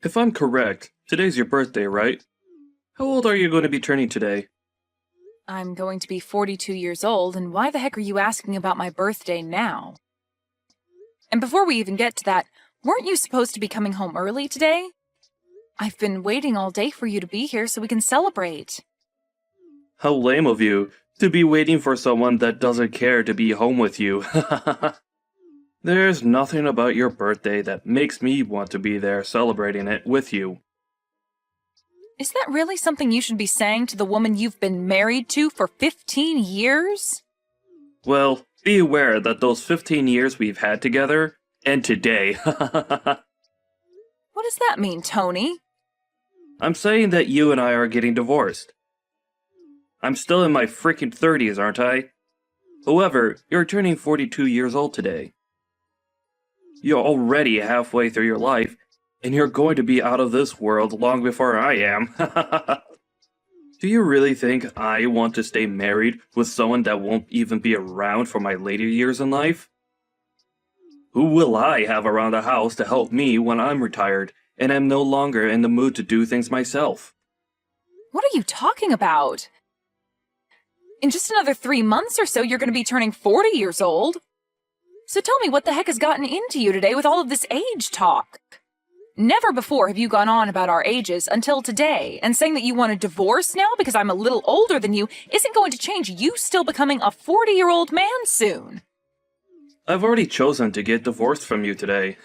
If I'm correct, today's your birthday, right? How old are you going to be turning today? I'm going to be 42 years old, and why the heck are you asking about my birthday now? And before we even get to that, weren't you supposed to be coming home early today? I've been waiting all day for you to be here so we can celebrate. How lame of you to be waiting for someone that doesn't care to be home with you. There's nothing about your birthday that makes me want to be there celebrating it with you. Is that really something you should be saying to the woman you've been married to for 15 years? Well, be aware that those 15 years we've had together end today. What does that mean, Tony? I'm saying that you and I are getting divorced. I'm still in my freaking 30s, aren't I? However, you're turning 42 years old today. You're already halfway through your life, and you're going to be out of this world long before I am. Do you really think I want to stay married with someone that won't even be around for my later years in life? Who will I have around the house to help me when I'm retired and am no longer in the mood to do things myself? What are you talking about? In just another 3 months or so, you're going to be turning 40 years old. So tell me, what the heck has gotten into you today with all of this age talk? Never before have you gone on about our ages until today, and saying that you want a divorce now because I'm a little older than you isn't going to change you still becoming a 40-year-old man soon. I've already chosen to get divorced from you today.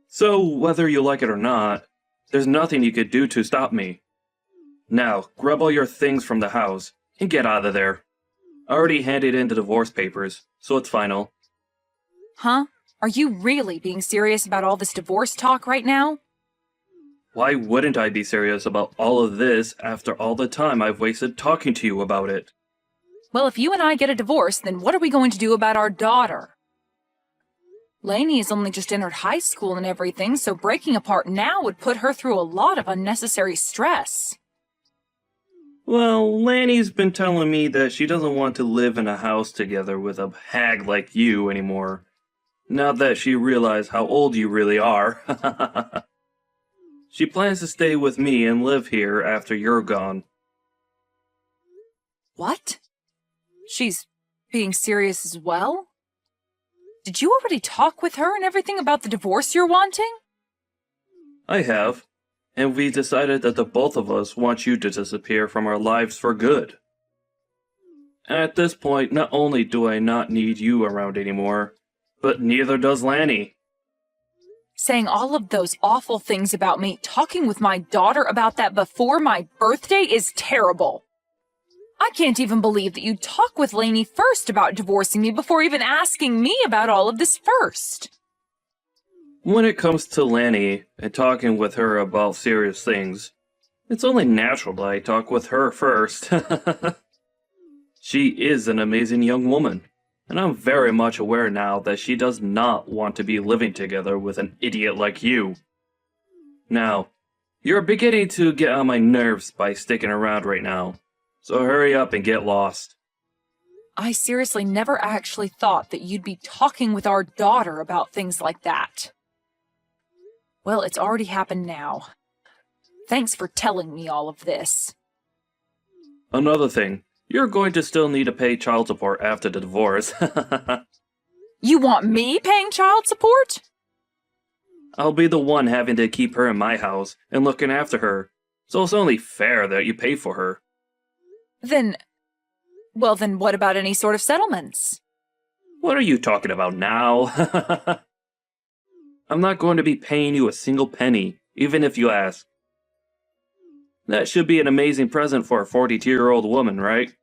So, whether you like it or not, there's nothing you could do to stop me. Now, grab all your things from the house and get out of there. I already handed in the divorce papers, so it's final. Huh? Are you really being serious about all this divorce talk right now? Why wouldn't I be serious about all of this after all the time I've wasted talking to you about it? Well, if you and I get a divorce, then what are we going to do about our daughter? Lainey has only just entered high school and everything, so breaking apart now would put her through a lot of unnecessary stress. Well, Lanny's been telling me that she doesn't want to live in a house together with a hag like you anymore. Now that she realized how old you really are. She plans to stay with me and live here after you're gone. What? She's being serious as well? Did you already talk with her and everything about the divorce you're wanting? I have, and we decided that the both of us want you to disappear from our lives for good. At this point, not only do I not need you around anymore, but neither does Lanny. Saying all of those awful things about me, talking with my daughter about that before my birthday is terrible. I can't even believe that you'd talk with Lainey first about divorcing me before even asking me about all of this first. When it comes to Lanny and talking with her about serious things, it's only natural that I talk with her first. She is an amazing young woman, and I'm very much aware now that she does not want to be living together with an idiot like you. Now, you're beginning to get on my nerves by sticking around right now, so hurry up and get lost. I seriously never actually thought that you'd be talking with our daughter about things like that. Well, it's already happened now. Thanks for telling me all of this. Another thing, you're going to still need to pay child support after the divorce. You want me paying child support? I'll be the one having to keep her in my house and looking after her, so it's only fair that you pay for her. Then what about any sort of settlements? What are you talking about now? I'm not going to be paying you a single penny, even if you ask. That should be an amazing present for a 42-year-old woman, right?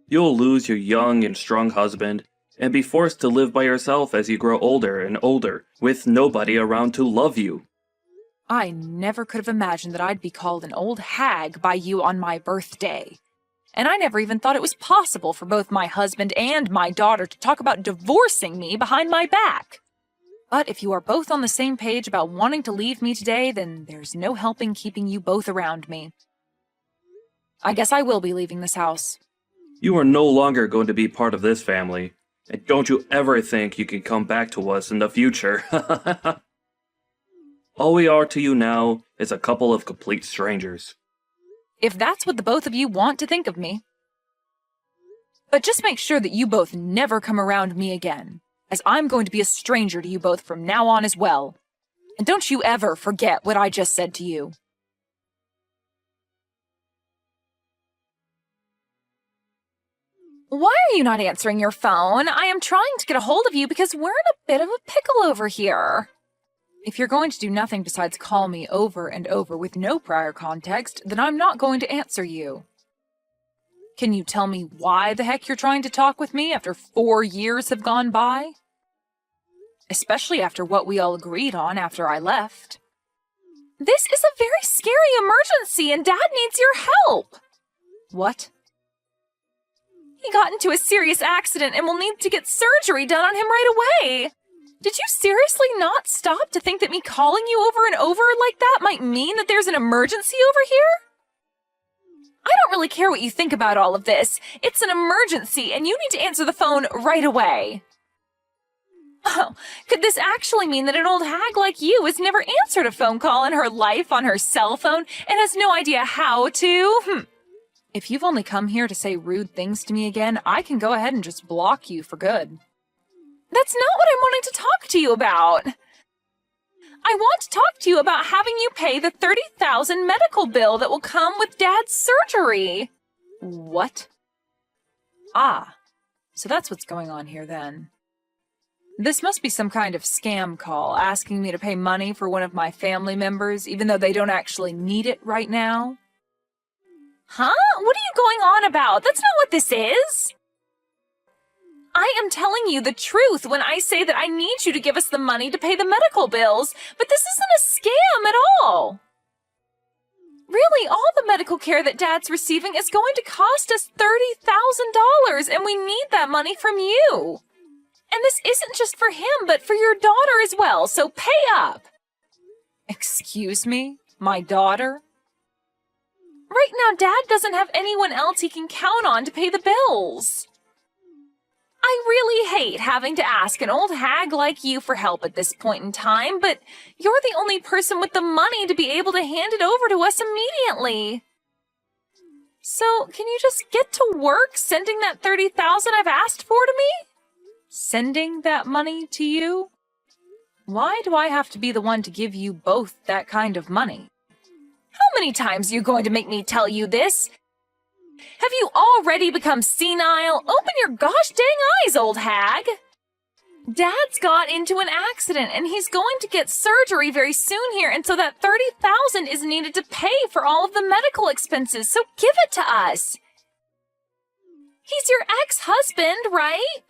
You'll lose your young and strong husband, and be forced to live by yourself as you grow older and older, with nobody around to love you. I never could have imagined that I'd be called an old hag by you on my birthday. And I never even thought it was possible for both my husband and my daughter to talk about divorcing me behind my back. But if you are both on the same page about wanting to leave me today, then there's no helping keeping you both around me. I guess I will be leaving this house. You are no longer going to be part of this family, and don't you ever think you can come back to us in the future. All we are to you now is a couple of complete strangers. If that's what the both of you want to think of me. But just make sure that you both never come around me again, as I'm going to be a stranger to you both from now on as well. And don't you ever forget what I just said to you. Why are you not answering your phone? I am trying to get a hold of you because we're in a bit of a pickle over here. If you're going to do nothing besides call me over and over with no prior context, then I'm not going to answer you. Can you tell me why the heck you're trying to talk with me after 4 years have gone by? Especially after what we all agreed on after I left. This is a very scary emergency and Dad needs your help. What? He got into a serious accident and will need to get surgery done on him right away. Did you seriously not stop to think that me calling you over and over like that might mean that there's an emergency over here? I don't really care what you think about all of this. It's an emergency and you need to answer the phone right away. Oh, could this actually mean that an old hag like you has never answered a phone call in her life on her cell phone and has no idea how to? If you've only come here to say rude things to me again, I can go ahead and just block you for good. That's not what I'm wanting to talk to you about. I want to talk to you about having you pay the $30,000 medical bill that will come with Dad's surgery. What? Ah, so that's what's going on here then. This must be some kind of scam call asking me to pay money for one of my family members even though they don't actually need it right now. Huh? What are you going on about? That's not what this is. I am telling you the truth when I say that I need you to give us the money to pay the medical bills, but this isn't a scam at all. Really, all the medical care that Dad's receiving is going to cost us $30,000, and we need that money from you. And this isn't just for him, but for your daughter as well, so pay up. Excuse me? My daughter? Right now, Dad doesn't have anyone else he can count on to pay the bills. I really hate having to ask an old hag like you for help at this point in time, but you're the only person with the money to be able to hand it over to us immediately. So, can you just get to work sending that $30,000 I've asked for to me? Sending that money to you? Why do I have to be the one to give you both that kind of money? How many times are you going to make me tell you this? Have you already become senile? Open your gosh dang eyes, old hag! Dad's got into an accident and he's going to get surgery very soon here, and so that $30,000 is needed to pay for all of the medical expenses, so give it to us. He's your ex-husband, right?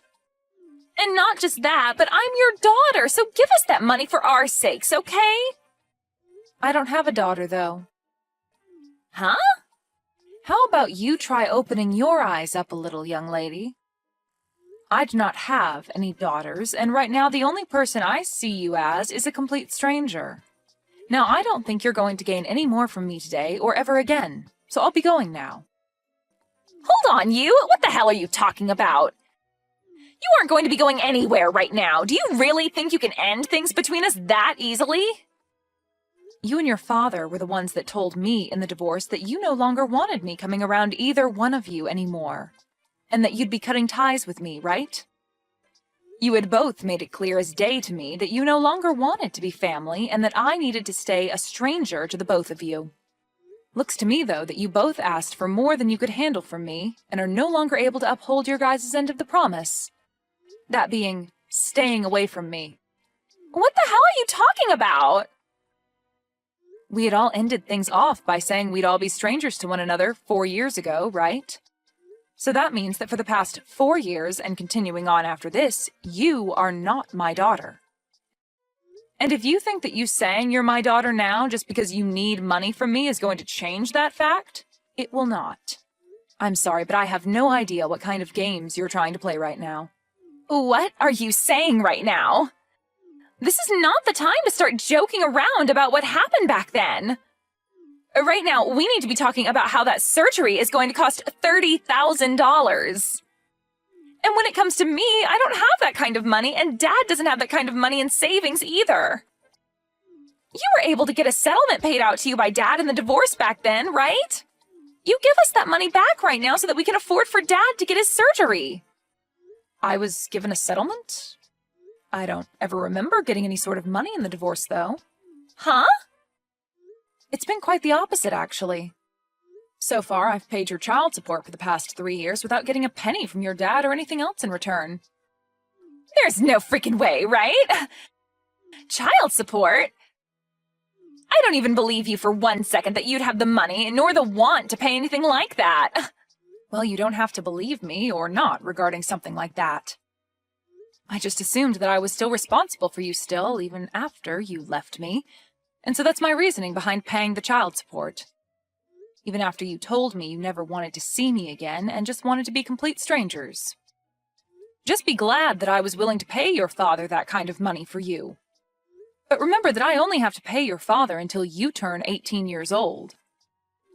And not just that, but I'm your daughter, so give us that money for our sakes, okay? I don't have a daughter, though. Huh? How about you try opening your eyes up a little, young lady? I do not have any daughters, and right now the only person I see you as is a complete stranger. Now, I don't think you're going to gain any more from me today or ever again, so I'll be going now. Hold on, you! What the hell are you talking about? You aren't going to be going anywhere right now. Do you really think you can end things between us that easily? You and your father were the ones that told me in the divorce that you no longer wanted me coming around either one of you anymore, and that you'd be cutting ties with me, right? You had both made it clear as day to me that you no longer wanted to be family and that I needed to stay a stranger to the both of you. Looks to me, though, that you both asked for more than you could handle from me and are no longer able to uphold your guys' end of the promise. That being, staying away from me. What the hell are you talking about? We had all ended things off by saying we'd all be strangers to one another 4 years ago, right? So that means that for the past 4 years, and continuing on after this, you are not my daughter. And if you think that you saying you're my daughter now just because you need money from me is going to change that fact, it will not. I'm sorry, but I have no idea what kind of games you're trying to play right now. What are you saying right now? This is not the time to start joking around about what happened back then. Right now, we need to be talking about how that surgery is going to cost $30,000. And when it comes to me, I don't have that kind of money, and Dad doesn't have that kind of money in savings either. You were able to get a settlement paid out to you by Dad in the divorce back then, right? You give us that money back right now so that we can afford for Dad to get his surgery. I was given a settlement? I don't ever remember getting any sort of money in the divorce, though. Huh? It's been quite the opposite, actually. So far, I've paid your child support for the past 3 years without getting a penny from your dad or anything else in return. There's no freaking way, right? Child support? I don't even believe you for 1 second that you'd have the money nor the want to pay anything like that. Well, you don't have to believe me or not regarding something like that. I just assumed that I was still responsible for you still, even after you left me, and so that's my reasoning behind paying the child support. Even after you told me you never wanted to see me again and just wanted to be complete strangers. Just be glad that I was willing to pay your father that kind of money for you. But remember that I only have to pay your father until you turn 18 years old.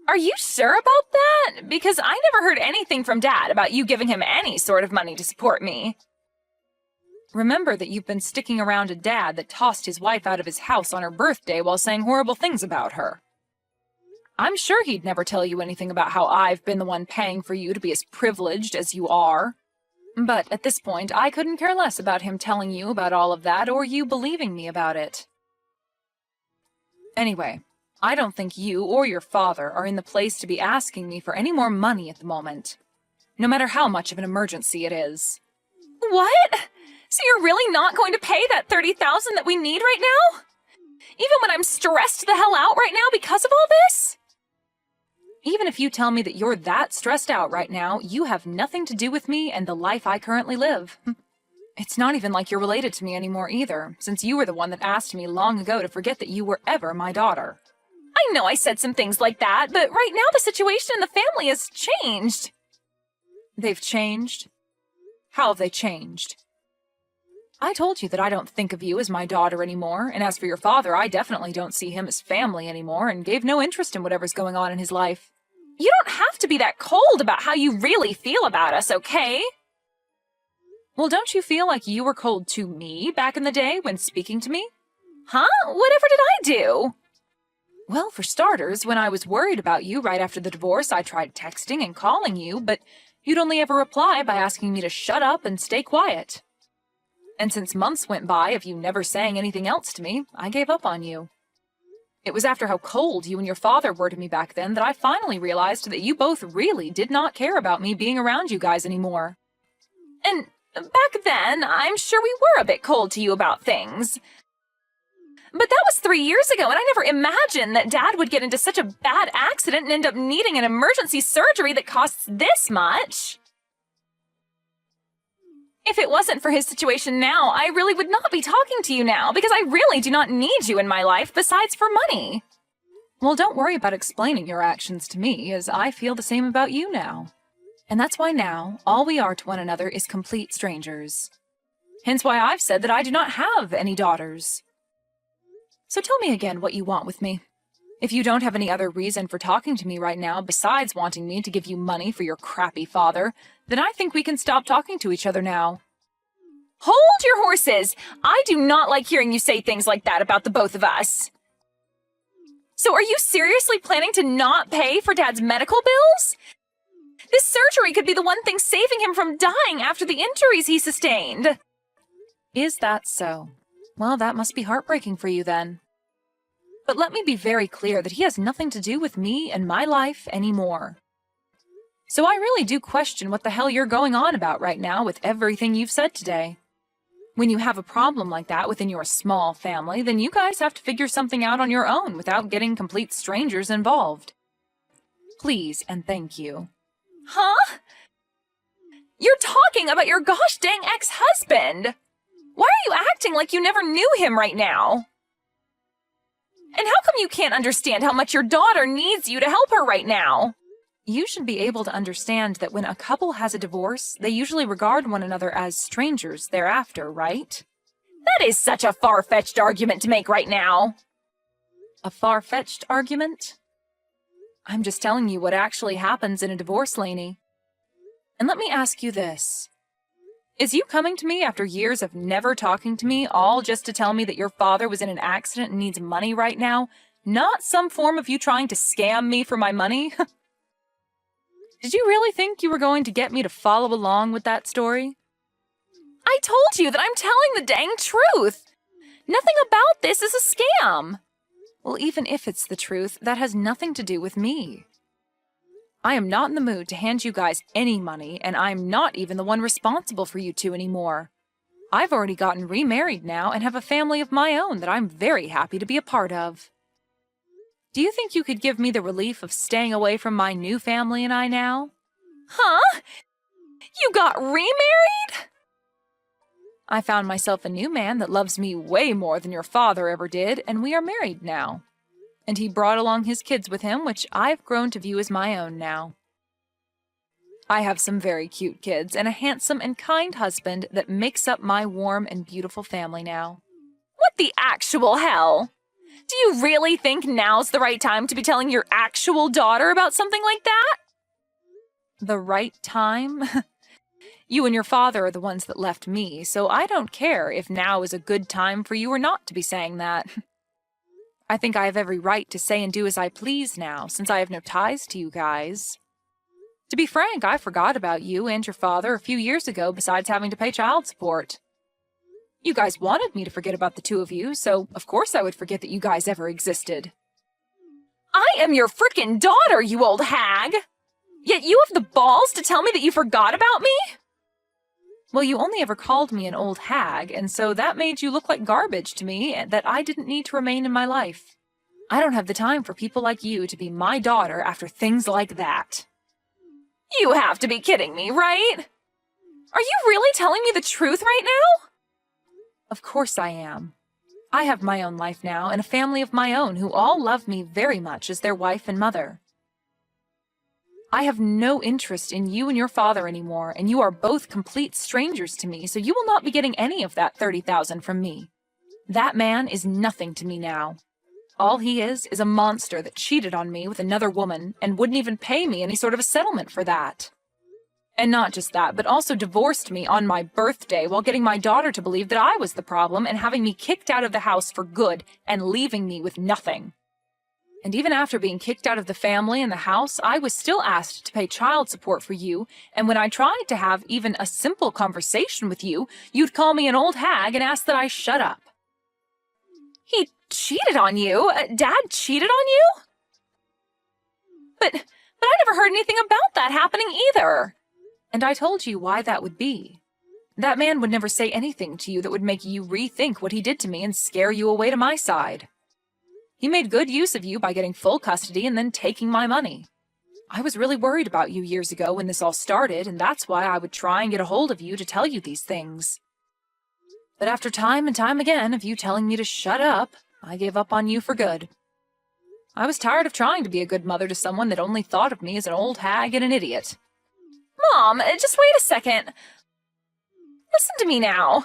Are you sure about that? Because I never heard anything from Dad about you giving him any sort of money to support me. Remember that you've been sticking around a dad that tossed his wife out of his house on her birthday while saying horrible things about her. I'm sure he'd never tell you anything about how I've been the one paying for you to be as privileged as you are. But at this point, I couldn't care less about him telling you about all of that or you believing me about it. Anyway, I don't think you or your father are in the place to be asking me for any more money at the moment, no matter how much of an emergency it is. What? So you're really not going to pay that $30,000 that we need right now? Even when I'm stressed the hell out right now because of all this? Even if you tell me that you're that stressed out right now, you have nothing to do with me and the life I currently live. It's not even like you're related to me anymore either, since you were the one that asked me long ago to forget that you were ever my daughter. I know I said some things like that, but right now the situation in the family has changed. They've changed? How have they changed? I told you that I don't think of you as my daughter anymore, and as for your father, I definitely don't see him as family anymore and gave no interest in whatever's going on in his life. You don't have to be that cold about how you really feel about us, okay? Well, don't you feel like you were cold to me back in the day when speaking to me? Huh? Whatever did I do? Well, for starters, when I was worried about you right after the divorce, I tried texting and calling you, but you'd only ever reply by asking me to shut up and stay quiet. And since months went by of you never saying anything else to me, I gave up on you. It was after how cold you and your father were to me back then that I finally realized that you both really did not care about me being around you guys anymore. And back then, I'm sure we were a bit cold to you about things. But that was 3 years ago, and I never imagined that Dad would get into such a bad accident and end up needing an emergency surgery that costs this much. If it wasn't for his situation now, I really would not be talking to you now, because I really do not need you in my life besides for money. Well, don't worry about explaining your actions to me, as I feel the same about you now. And that's why now, all we are to one another is complete strangers. Hence why I've said that I do not have any daughters. So tell me again what you want with me. If you don't have any other reason for talking to me right now besides wanting me to give you money for your crappy father, then I think we can stop talking to each other now. Hold your horses! I do not like hearing you say things like that about the both of us. So are you seriously planning to not pay for Dad's medical bills? This surgery could be the one thing saving him from dying after the injuries he sustained. Is that so? Well, that must be heartbreaking for you then. But let me be very clear that he has nothing to do with me and my life anymore. So I really do question what the hell you're going on about right now with everything you've said today. When you have a problem like that within your small family, then you guys have to figure something out on your own without getting complete strangers involved. Please and thank you. Huh? You're talking about your gosh dang ex-husband! Why are you acting like you never knew him right now? And how come you can't understand how much your daughter needs you to help her right now? You should be able to understand that when a couple has a divorce, they usually regard one another as strangers thereafter, right? That is such a far-fetched argument to make right now. A far-fetched argument? I'm just telling you what actually happens in a divorce, Lainey. And let me ask you this. Is you coming to me after years of never talking to me, all just to tell me that your father was in an accident and needs money right now, not some form of you trying to scam me for my money? Did you really think you were going to get me to follow along with that story? I told you that I'm telling the dang truth! Nothing about this is a scam! Well, even if it's the truth, that has nothing to do with me. I am not in the mood to hand you guys any money, and I'm not even the one responsible for you two anymore. I've already gotten remarried now and have a family of my own that I'm very happy to be a part of. Do you think you could give me the relief of staying away from my new family and I now? Huh? You got remarried? I found myself a new man that loves me way more than your father ever did, and we are married now. And he brought along his kids with him, which I've grown to view as my own now. I have some very cute kids and a handsome and kind husband that makes up my warm and beautiful family now. What the actual hell? Do you really think now's the right time to be telling your actual daughter about something like that? The right time? You and your father are the ones that left me, so I don't care if now is a good time for you or not to be saying that. I think I have every right to say and do as I please now, since I have no ties to you guys. To be frank, I forgot about you and your father a few years ago besides having to pay child support. You guys wanted me to forget about the two of you, so of course I would forget that you guys ever existed. I am your frickin' daughter, you old hag! Yet you have the balls to tell me that you forgot about me? Well, you only ever called me an old hag, and so that made you look like garbage to me that I didn't need to remain in my life. I don't have the time for people like you to be my daughter after things like that. You have to be kidding me, right? Are you really telling me the truth right now? Of course I am. I have my own life now and a family of my own who all love me very much as their wife and mother. I have no interest in you and your father anymore, and you are both complete strangers to me, so you will not be getting any of that $30,000 from me. That man is nothing to me now. All he is a monster that cheated on me with another woman and wouldn't even pay me any sort of a settlement for that. And not just that, but also divorced me on my birthday while getting my daughter to believe that I was the problem and having me kicked out of the house for good and leaving me with nothing. And even after being kicked out of the family and the house, I was still asked to pay child support for you, and when I tried to have even a simple conversation with you, you'd call me an old hag and ask that I shut up. He cheated on you? Dad cheated on you? But I never heard anything about that happening either. And I told you why that would be. That man would never say anything to you that would make you rethink what he did to me and scare you away to my side. He made good use of you by getting full custody and then taking my money. I was really worried about you years ago when this all started, and that's why I would try and get a hold of you to tell you these things. But after time and time again of you telling me to shut up, I gave up on you for good. I was tired of trying to be a good mother to someone that only thought of me as an old hag and an idiot. Mom, just wait a second. Listen to me now.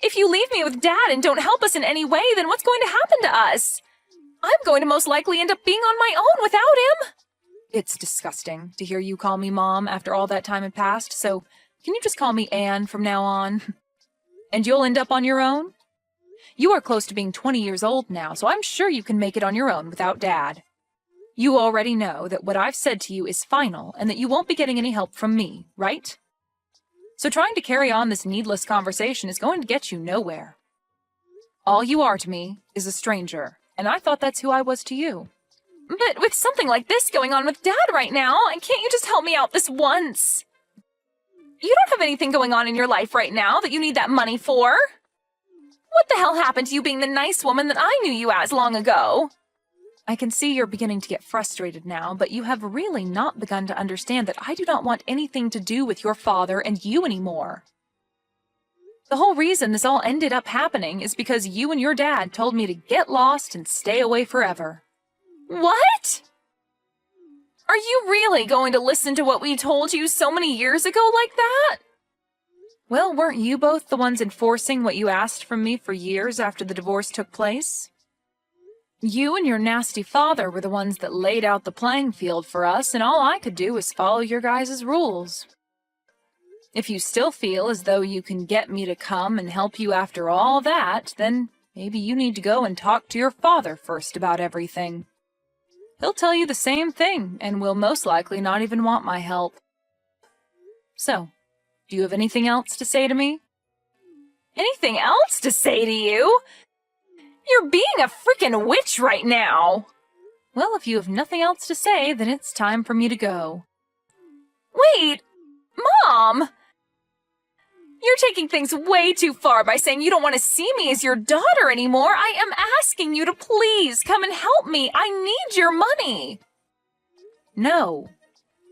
If you leave me with Dad and don't help us in any way, then what's going to happen to us? I'm going to most likely end up being on my own without him. It's disgusting to hear you call me Mom after all that time had passed, so can you just call me Anne from now on? And you'll end up on your own? You are close to being 20 years old now, so I'm sure you can make it on your own without Dad. You already know that what I've said to you is final and that you won't be getting any help from me, right? So trying to carry on this needless conversation is going to get you nowhere. All you are to me is a stranger, and I thought that's who I was to you. But with something like this going on with Dad right now, can't you just help me out this once? You don't have anything going on in your life right now that you need that money for. What the hell happened to you being the nice woman that I knew you as long ago? I can see you're beginning to get frustrated now, but you have really not begun to understand that I do not want anything to do with your father and you anymore. The whole reason this all ended up happening is because you and your dad told me to get lost and stay away forever. What? Are you really going to listen to what we told you so many years ago like that? Well, weren't you both the ones enforcing what you asked from me for years after the divorce took place? You and your nasty father were the ones that laid out the playing field for us, and all I could do was follow your guys' rules. If you still feel as though you can get me to come and help you after all that, then maybe you need to go and talk to your father first about everything. He'll tell you the same thing, and will most likely not even want my help. So, do you have anything else to say to me? Anything else to say to you? You're being a frickin' witch right now! Well, if you have nothing else to say, then it's time for me to go. Wait! Mom! You're taking things way too far by saying you don't want to see me as your daughter anymore. I am asking you to please come and help me. I need your money. No.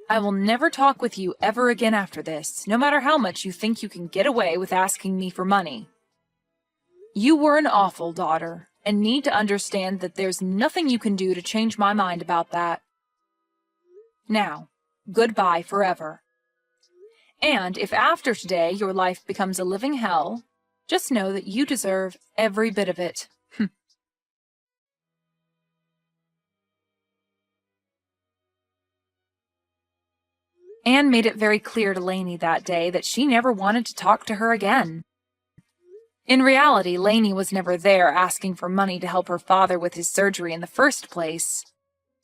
I will never talk with you ever again after this, no matter how much you think you can get away with asking me for money. You were an awful daughter, and need to understand that there's nothing you can do to change my mind about that. Now, goodbye forever. And if after today your life becomes a living hell, just know that you deserve every bit of it. Anne made it very clear to Lainey that day that she never wanted to talk to her again. In reality, Lainey was never there asking for money to help her father with his surgery in the first place,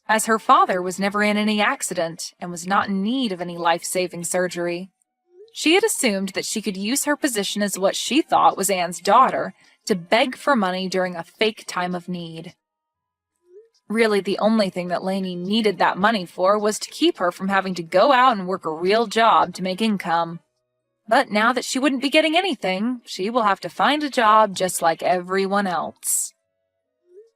as her father was never in any accident and was not in need of any life-saving surgery. She had assumed that she could use her position as what she thought was Anne's daughter to beg for money during a fake time of need. Really, the only thing that Lainey needed that money for was to keep her from having to go out and work a real job to make income. But now that she wouldn't be getting anything, she will have to find a job just like everyone else.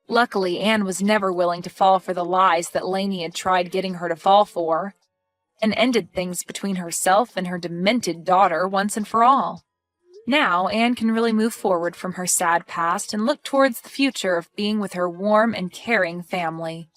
Luckily, Anne was never willing to fall for the lies that Lainey had tried getting her to fall for, and ended things between herself and her demented daughter once and for all. Now, Anne can really move forward from her sad past and look towards the future of being with her warm and caring family.